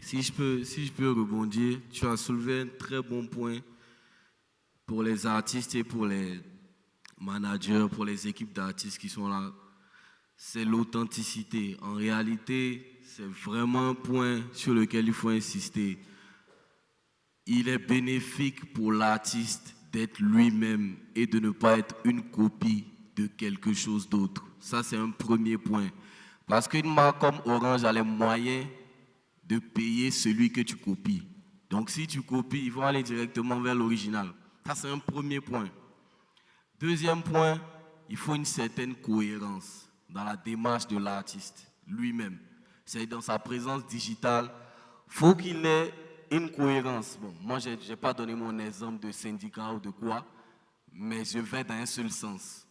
Si je peux rebondir, tu as soulevé un très bon point pour les artistes et pour les managers, pour les équipes d'artistes qui sont là. C'est l'authenticité. En réalité, c'est vraiment un point sur lequel il faut insister. Il est bénéfique pour l'artiste d'être lui-même et de ne pas être une copie de quelque chose d'autre. Ça, c'est un premier point. Parce qu'une marque comme Orange a les moyens de payer celui que tu copies. Donc, si tu copies, ils vont aller directement vers l'original. Ça, c'est un premier point. Deuxième point, il faut une certaine cohérence dans la démarche de l'artiste lui-même. C'est dans sa présence digitale. Il faut qu'il ait une cohérence. Bon, moi, je n'ai pas donné mon exemple de syndicat ou de quoi, mais je vais dans un seul sens.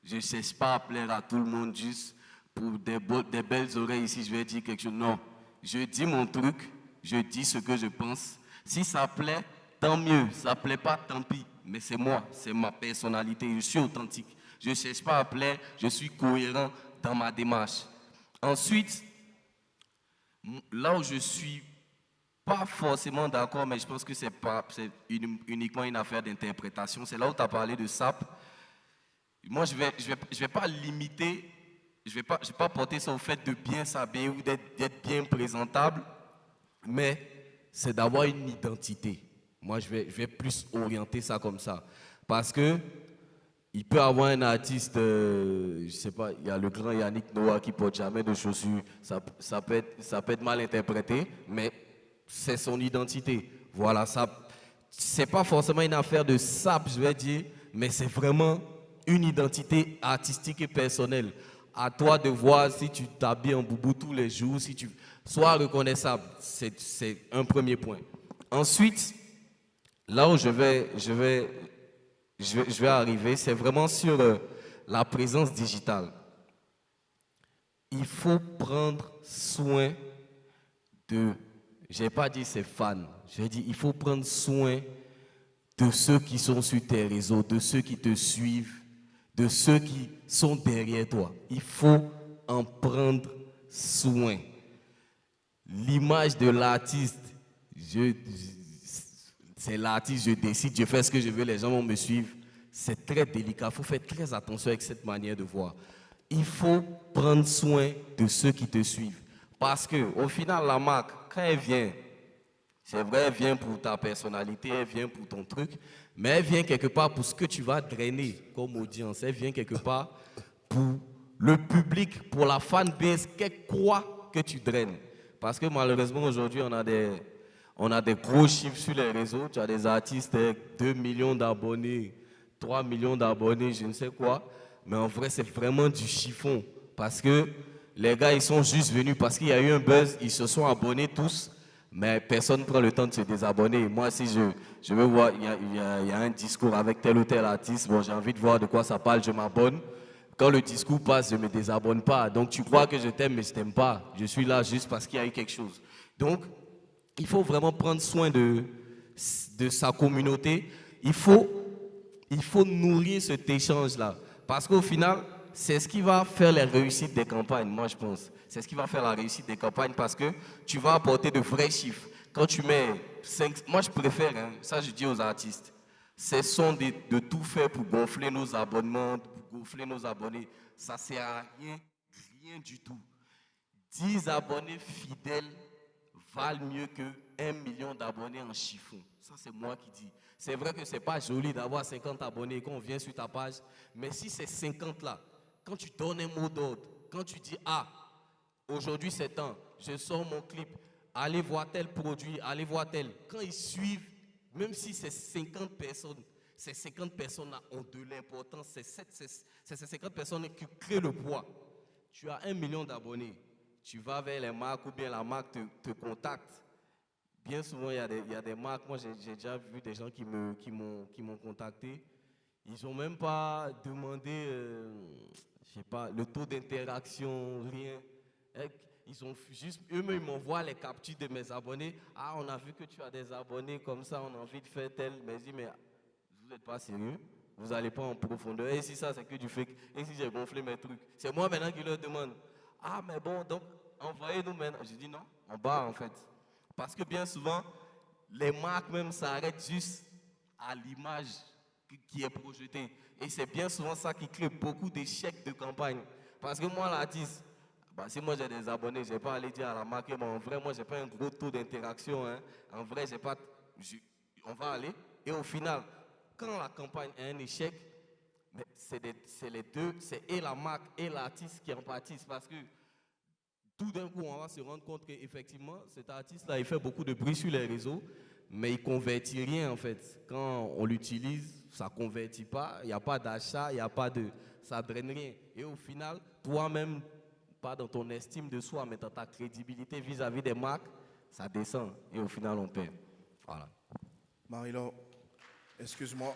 Je ne cherche pas à plaire à tout le monde juste pour des belles oreilles ici, je vais dire quelque chose. Non, je dis mon truc, je dis ce que je pense. Si ça plaît, tant mieux. Ça ne plaît pas, tant pis. Mais c'est moi, c'est ma personnalité, je suis authentique. Je ne cherche pas à plaire, je suis cohérent dans ma démarche. Ensuite, là où je suis pas forcément d'accord, mais je pense que c'est uniquement une affaire d'interprétation. C'est là où tu as parlé de SAP. Moi, je vais pas limiter, je vais pas porter ça au fait de bien s'habiller ou d'être bien présentable, mais c'est d'avoir une identité. Moi, je vais plus orienter ça comme ça. Parce que il peut avoir un artiste, je sais pas, il y a le grand Yannick Noah qui porte jamais de chaussures. Ça peut être mal interprété, mais c'est son identité. Voilà, ça, c'est pas forcément une affaire de sap, je vais dire, mais c'est vraiment une identité artistique et personnelle. À toi de voir si tu t'habilles en boubou tous les jours, si tu sois reconnaissable. C'est un premier point. Ensuite, là où je vais arriver, c'est vraiment sur la présence digitale. Il faut prendre soin de, je n'ai pas dit ses fans, je vais dire il faut prendre soin de ceux qui sont sur tes réseaux, de ceux qui te suivent, de ceux qui sont derrière toi. Il faut en prendre soin. L'image de l'artiste, c'est l'artiste, je décide, je fais ce que je veux, les gens vont me suivre. C'est très délicat, il faut faire très attention avec cette manière de voir. Il faut prendre soin de ceux qui te suivent. Parce qu'au final, la marque, quand elle vient, c'est vrai, elle vient pour ta personnalité, elle vient pour ton truc, mais elle vient quelque part pour ce que tu vas drainer comme audience. Elle vient quelque part pour le public, pour la fanbase, quoi que tu draines. Parce que malheureusement, aujourd'hui, on a des gros chiffres sur les réseaux. Tu as des artistes avec 2 millions d'abonnés, 3 millions d'abonnés, je ne sais quoi. Mais en vrai, c'est vraiment du chiffon. Parce que les gars, ils sont juste venus parce qu'il y a eu un buzz, ils se sont abonnés tous. Mais personne ne prend le temps de se désabonner. Moi, si je veux voir, il y a un discours avec tel ou tel artiste, bon, j'ai envie de voir de quoi ça parle, je m'abonne. Quand le discours passe, je ne me désabonne pas. Donc, tu crois que je t'aime, mais je ne t'aime pas. Je suis là juste parce qu'il y a eu quelque chose. Donc, il faut vraiment prendre soin de sa communauté. Il faut nourrir cet échange-là. Parce qu'au final, c'est ce qui va faire la réussite des campagnes, moi je pense. C'est ce qui va faire la réussite des campagnes parce que tu vas apporter de vrais chiffres. Quand tu mets 5, moi je préfère, hein, ça je dis aux artistes, cessons de tout faire pour gonfler nos abonnements, pour gonfler nos abonnés. Ça ne sert à rien, rien du tout. 10 abonnés fidèles valent mieux que 1 million d'abonnés en chiffon. Ça, c'est moi qui dis. C'est vrai que ce n'est pas joli d'avoir 50 abonnés quand on vient sur ta page, mais si c'est 50 là, quand tu donnes un mot d'ordre, quand tu dis, ah, aujourd'hui c'est temps, je sors mon clip, allez voir tel produit, allez voir tel. Quand ils suivent, même si c'est 50 personnes, ces 50 personnes-là ont de l'importance, c'est ces 50 personnes qui créent le poids. Tu as 1 million d'abonnés, tu vas vers les marques ou bien la marque te contacte. Bien souvent, il y a des marques, moi j'ai déjà vu des gens qui m'ont contacté. Ils n'ont même pas demandé, je sais pas, le taux d'interaction, rien. Ils ont juste, eux-mêmes, ils m'envoient les captures de mes abonnés. Ah, on a vu que tu as des abonnés comme ça, on a envie de faire tel. Mais je dis, mais vous n'êtes pas sérieux? Vous n'allez pas en profondeur. Et si ça, c'est que du fake. Et si j'ai gonflé mes trucs? C'est moi maintenant qui leur demande. Ah, mais bon, donc, envoyez-nous maintenant. Je dis non, en bas en fait. Parce que bien souvent, les marques même s'arrêtent juste à l'image qui est projetée. Et c'est bien souvent ça qui crée beaucoup d'échecs de campagne. Parce que moi, l'artiste, bah, si moi j'ai des abonnés, je ne vais pas aller dire à la marque, mais en vrai, moi, je n'ai pas un gros taux d'interaction. Hein. En vrai, j'ai pas, on va aller. Et au final, quand la campagne est un échec, c'est les deux, c'est et la marque et l'artiste qui en pâtissent. Parce que tout d'un coup, on va se rendre compte qu'effectivement, cet artiste-là, il fait beaucoup de bruit sur les réseaux, mais il ne convertit rien en fait. Quand on l'utilise, ça ne convertit pas, il n'y a pas d'achat, il n'y a pas de... ça ne draine rien. Et au final, toi-même, pas dans ton estime de soi, mais dans ta crédibilité vis-à-vis des marques, ça descend. Et au final, on perd. Voilà. Marie-Laure, excuse-moi.